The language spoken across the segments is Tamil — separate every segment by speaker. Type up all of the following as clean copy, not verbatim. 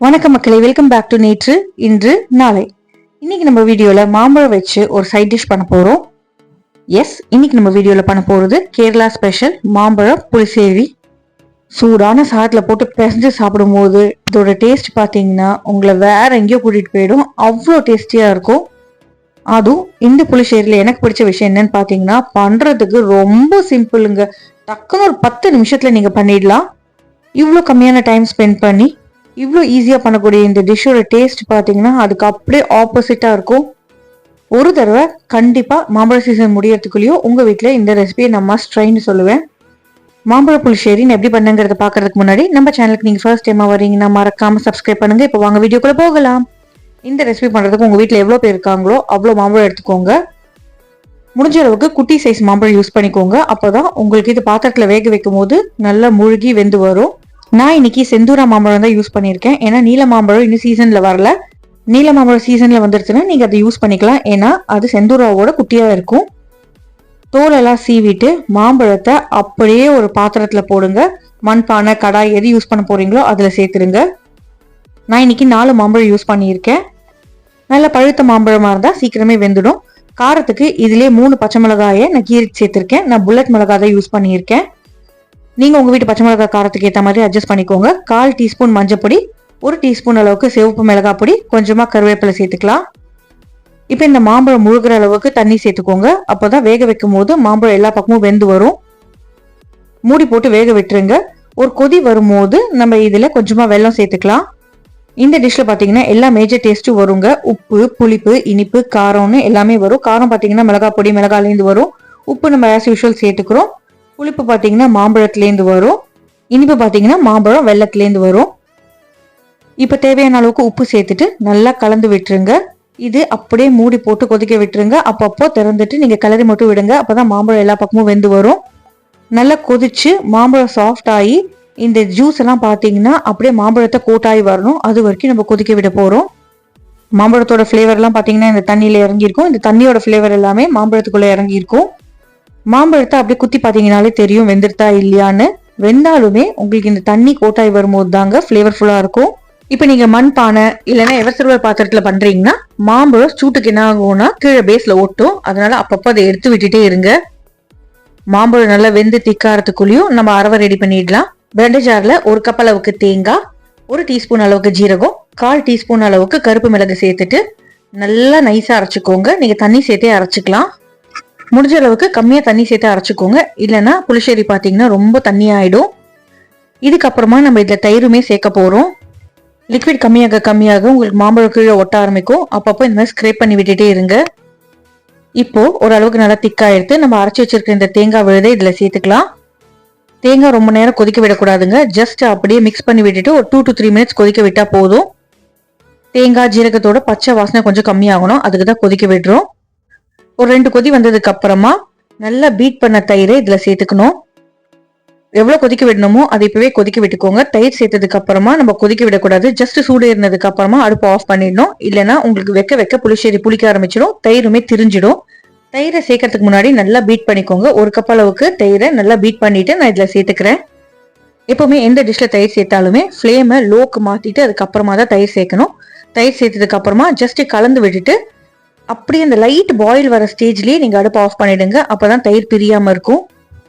Speaker 1: வணக்கம் மக்களே, வெல்கம் பேக் டு நேற்று இன்று நாளை. இன்னைக்கு நம்ம வீடியோல மாம்பழம் வச்சு ஒரு சைட் டிஷ் பண்ண போறோம். இன்னைக்கு நம்ம வீடியோல பண்ண போறது கேரளா ஸ்பெஷல் மாம்பழம் புளிசேரி. சூடான சாதத்துல போட்டு பிசைஞ்சு சாப்பிடும் போது இதோட டேஸ்ட் பாத்தீங்கன்னா உங்களை வேற எங்கேயோ கூட்டிட்டு போயிடும். அவ்வளோ டேஸ்டியா இருக்கும். அதுவும் இந்த புளிசேரியில எனக்கு பிடிச்ச விஷயம் என்னன்னு பாத்தீங்கன்னா, பண்றதுக்கு ரொம்ப சிம்பிளுங்க. டக்குன்னு ஒரு 10 நிமிஷத்துல நீங்க பண்ணிடலாம். இவ்வளோ கம்மியான டைம் ஸ்பெண்ட் பண்ணி இவ்வளோ ஈஸியாக பண்ணக்கூடிய இந்த டிஷ்ஷோட டேஸ்ட் பார்த்தீங்கன்னா அதுக்கு அப்படியே ஆப்போசிட்டாக இருக்கும். ஒரு தடவை கண்டிப்பாக மாம்பழ சீசன் முடியறதுக்குள்ளேயோ உங்கள் வீட்டில் இந்த ரெசிபியை நான் மஸ்ட் ட்ரைன்னு சொல்லுவேன். மாம்பழ புளிசேரின்னு எப்படி பண்ணுங்கிறத பார்க்கறதுக்கு முன்னாடி நம்ம சேனலுக்கு நீங்கள் ஃபர்ஸ்ட் டைமாக வரீங்கன்னா மறக்காமல் சப்ஸ்கிரைப் பண்ணுங்கள். இப்போ வாங்க வீடியோக்குள்ளே போகலாம். இந்த ரெசிபி பண்ணுறதுக்கு உங்கள் வீட்டில் எவ்வளோ பேர் இருக்காங்களோ அவ்வளோ மாம்பழம் எடுத்துக்கோங்க. முடிஞ்ச அளவுக்கு குட்டி சைஸ் மாம்பழம் யூஸ் பண்ணிக்கோங்க. அப்போதான் உங்களுக்கு இது பாத்திரத்தில் வேக வைக்கும் போது நல்லா முழுகி வெந்து வரும். நான் இன்னைக்கு செந்தூரா மாம்பழம் தான் யூஸ் பண்ணியிருக்கேன். ஏன்னா நீல மாம்பழம் இன்னும் சீசன்ல வரல. நீல மாம்பழம் சீசன்ல வந்துருச்சுன்னா நீங்க அதை யூஸ் பண்ணிக்கலாம். ஏன்னா அது செந்தூராவோட குட்டியா இருக்கும். தோலெல்லாம் சீவிட்டு மாம்பழத்தை அப்படியே ஒரு பாத்திரத்துல போடுங்க. மண்பானை, கடாய் எது யூஸ் பண்ண போறீங்களோ அதுல சேர்த்துருங்க. நான் இன்னைக்கு 4 மாம்பழம் யூஸ் பண்ணியிருக்கேன். நல்ல பழுத்த மாம்பழமா இருந்தா சீக்கிரமே வெந்துடும். காரத்துக்கு இதுலயே 3 பச்சை மிளகாயை நான் கீரி சேர்த்திருக்கேன். நான் புல்லட் மிளகாய் தான் யூஸ் பண்ணியிருக்கேன். நீங்க உங்க வீட்டு பச்சை மிளகாய் காரத்துக்கு ஏற்ற மாதிரி அட்ஜஸ்ட் பண்ணிக்கோங்க. 1/4 டீஸ்பூன் மஞ்சப்பொடி, 1 டீஸ்பூன் அளவுக்கு சிவப்பு மிளகாய் பொடி, கொஞ்சமா கருவேப்பிலை சேர்த்துக்கலாம். இப்ப இந்த மாம்பழம் முழுகிற அளவுக்கு தண்ணி சேர்த்துக்கோங்க. அப்போதான் வேக வைக்கும் போது மாம்பழம் எல்லா பக்கமும் வெந்து வரும். மூடி போட்டு வேக விட்டுருங்க. ஒரு கொதி வரும்போது நம்ம இதுல கொஞ்சமா வெல்லம் சேர்த்துக்கலாம். இந்த டிஷ்ல பாத்தீங்கன்னா எல்லா மேஜர் டேஸ்டும் வருங்க. உப்பு, புளிப்பு, இனிப்பு, காரம்னு எல்லாமே வரும். காரம் பாத்தீங்கன்னா மிளகாய் பொடி மிளகாயிலேருந்து வரும். உப்பு நம்ம ஆஸ் யூஷுவல் சேர்த்துக்கிறோம். புளிப்பு பாத்தீங்கன்னா மாம்பழத்துலேருந்து வரும். இனிப்பு பாத்தீங்கன்னா மாம்பழம் வெள்ளத்துலேருந்து வரும். இப்ப தேவையான அளவுக்கு உப்பு சேர்த்துட்டு நல்லா கலந்து விட்டுருங்க. இது அப்படியே மூடி போட்டு கொதிக்க விட்டுருங்க. அப்பப்போ திறந்துட்டு நீங்க கிளறி மட்டும் விடுங்க. அப்பதான் மாம்பழம் எல்லா பக்கமும் வெந்து வரும். நல்லா கொதிச்சு மாம்பழம் சாஃப்ட் ஆகி இந்த ஜூஸ் எல்லாம் பாத்தீங்கன்னா அப்படியே மாம்பழத்தை கோட்டாகி வரணும். அது வரைக்கும் நம்ம கொதிக்க விட போறோம். மாம்பழத்தோட ஃபிளேவர் எல்லாம் பாத்தீங்கன்னா இந்த தண்ணியில இறங்கியிருக்கும். இந்த தண்ணியோட ஃபிளேவர் எல்லாமே மாம்பழத்துக்குள்ள இறங்கியிருக்கும். மாம்பழத்தை அப்படியே குத்தி பாத்தீங்கன்னாலே தெரியும் வெந்துருத்தா இல்லையான்னு. வெந்தாலுமே உங்களுக்கு இந்த தண்ணி கோட்டாய் வரும்போது தாங்க ஃபிளேவர்ஃபுல்லா இருக்கும். இப்ப நீங்க மண் பானை இல்லைன்னா எவர்சில்வர் பாத்திரத்துல பண்றீங்கன்னா மாம்பழம் சூட்டுக்கு என்ன ஆகும்னா கீழே பேஸ்ல ஒட்டும். அதனால அப்பப்போ அதை எடுத்து விட்டுட்டே இருங்க. மாம்பழம் நல்லா வெந்து திக்காரத்துக்குள்ளேயும் நம்ம அரவை ரெடி பண்ணிடலாம். பிரெட் ஜார்ல 1 கப் அளவுக்கு தேங்காய், 1 டீஸ்பூன் அளவுக்கு ஜீரகம், 1/4 டீஸ்பூன் அளவுக்கு கருப்பு மிளகு சேர்த்துட்டு நல்லா நைஸா அரைச்சுக்கோங்க. நீங்க தண்ணி சேர்த்தே அரைச்சுக்கலாம். முடிஞ்ச அளவுக்கு கம்மியா தண்ணி சேர்த்து அரைச்சுக்கோங்க. இல்லைன்னா புளிசேரி பாத்தீங்கன்னா ரொம்ப தண்ணி ஆயிடும். இதுக்கப்புறமா நம்ம இதுல தயிருமே சேர்க்க போறோம். லிக்விட் கம்மியாக உங்களுக்கு மாம்பழம் கீழே ஒட்ட ஆரம்பிக்கும். அப்பப்போ இந்த மாதிரி ஸ்க்ரேப் பண்ணி விட்டுட்டே இருங்க. இப்போ ஓரளவுக்கு நல்லா திக்கா எடுத்து நம்ம அரைச்சி வச்சிருக்க இந்த தேங்காய் விழுதை இதுல சேர்த்துக்கலாம். தேங்காய் ரொம்ப நேரம் கொதிக்க விடக்கூடாதுங்க. ஜஸ்ட் அப்படியே மிக்ஸ் பண்ணி விட்டுட்டு ஒரு 2 to 3 மினிட்ஸ் கொதிக்க விட்டா போதும். தேங்காய் ஜீரகத்தோட பச்சை வாசனை கொஞ்சம் கம்மியாகணும். அதுக்கு தான் கொதிக்க விடுறோம். ஒரு 2 கொதி வந்ததுக்கு அப்புறமா நல்லா பீட் பண்ண தயிரை இதுல சேர்த்துக்கணும். எவ்வளவு கொதிக்க விடணுமோ அதை இப்பவே கொதிக்க விட்டுக்கோங்க. தயிர் சேர்த்ததுக்கு அப்புறமா நம்ம கொதிக்க விடக்கூடாது. ஜஸ்ட் சூடு ஏறினதுக்கு அப்புறமா அடுப்பு ஆஃப் பண்ணிடணும். இல்லைன்னா உங்களுக்கு வைக்க வைக்க புளிசேரி புளிக்க ஆரம்பிச்சிடும். தயிருமே திரிஞ்சிடும். தயிரை சேர்க்கறதுக்கு முன்னாடி நல்லா பீட் பண்ணிக்கோங்க. 1 கப் அளவுக்கு தயிரை நல்லா பீட் பண்ணிட்டு நான் இதுல சேர்த்துக்கிறேன். எப்பவுமே எந்த டிஷ்ல தயிர் சேர்த்தாலுமே ஃப்ளேமை லோக்கு மாத்திட்டு அதுக்கப்புறமா தான் தயிர் சேர்க்கணும். தயிர் சேர்த்ததுக்கு அப்புறமா ஜஸ்ட் கலந்து விட்டுட்டு அப்படியே அந்த லைட் பாயில் வர ஸ்டேஜ்லயே நீங்க அடுப்பு ஆஃப் பண்ணிடுங்க. அப்பதான் தயிர் பிரியாம இருக்கும்.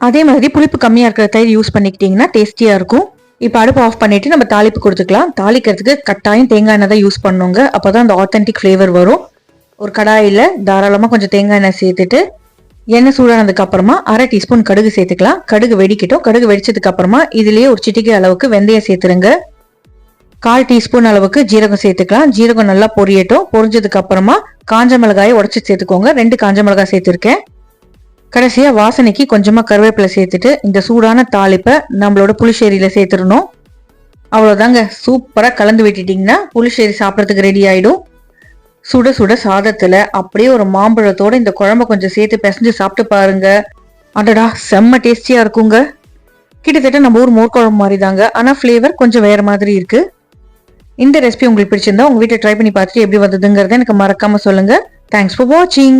Speaker 1: அதே மாதிரி புளிப்பு கம்மியா இருக்கிற தயிர் யூஸ் பண்ணிக்கிட்டீங்கன்னா டேஸ்டியா இருக்கும். இப்ப அடுப்பு ஆஃப் பண்ணிட்டு நம்ம தாளிப்பு கொடுத்துக்கலாம். தாளிக்கிறதுக்கு கட்டாயம் தேங்காய் எண்ணெய் தான் யூஸ் பண்ணுங்க. அப்பதான் அந்த ஆத்தென்டிக் ஃபிளேவர் வரும். ஒரு கடாயில தாராளமா கொஞ்சம் தேங்காய் எண்ணெய் சேர்த்துட்டு எண்ணெய் சூடானதுக்கு அப்புறமா 1/2 டீஸ்பூன் கடுகு சேர்த்துக்கலாம். கடுகு வெடிக்கட்டும். கடுகு வெடிச்சதுக்கு அப்புறமா இதுலயே ஒரு சிட்டிகை அளவுக்கு வெந்தயம் சேர்த்துருங்க. 1/4 டீஸ்பூன் அளவுக்கு ஜீரகம் சேர்த்துக்கலாம். ஜீரகம் நல்லா பொரியட்டும். பொரிஞ்சதுக்கு அப்புறமா காஞ்ச மிளகாயை உடச்சி சேர்த்துக்கோங்க. 2 காஞ்ச மிளகாய் சேர்த்திருக்கேன். கடைசியா வாசனைக்கு கொஞ்சமா கருவேப்பிலை சேர்த்துட்டு இந்த சூடான தாளிப்பை நம்மளோட புளிசேரியில சேர்த்துடணும். அவ்வளவுதாங்க. சூப்பரா கலந்து விட்டுட்டீங்கன்னா புளிசேரி சாப்பிடறதுக்கு ரெடி ஆயிடும். சுட சுட சாதத்துல அப்படியே ஒரு மாம்பழத்தோட இந்த குழம்பு கொஞ்சம் சேர்த்து பிசைஞ்சு சாப்பிட்டு பாருங்க. அடடா, செம்ம டேஸ்டியா இருக்குங்க. கிட்டத்தட்ட நம்ம ஊர் மோர் குழம்பு மாதிரி தாங்க. ஆனா ஃபிளேவர் கொஞ்சம் வேற மாதிரி இருக்கு. இந்த ரெசிபி உங்களுக்கு பிடிச்சிருந்தா உங்க வீட்டை ட்ரை பண்ணி பார்த்துட்டு எப்படி வந்ததுங்கிறத எனக்கு மறக்காம சொல்லுங்க. தேங்க்ஸ் ஃபார் வாட்சிங்.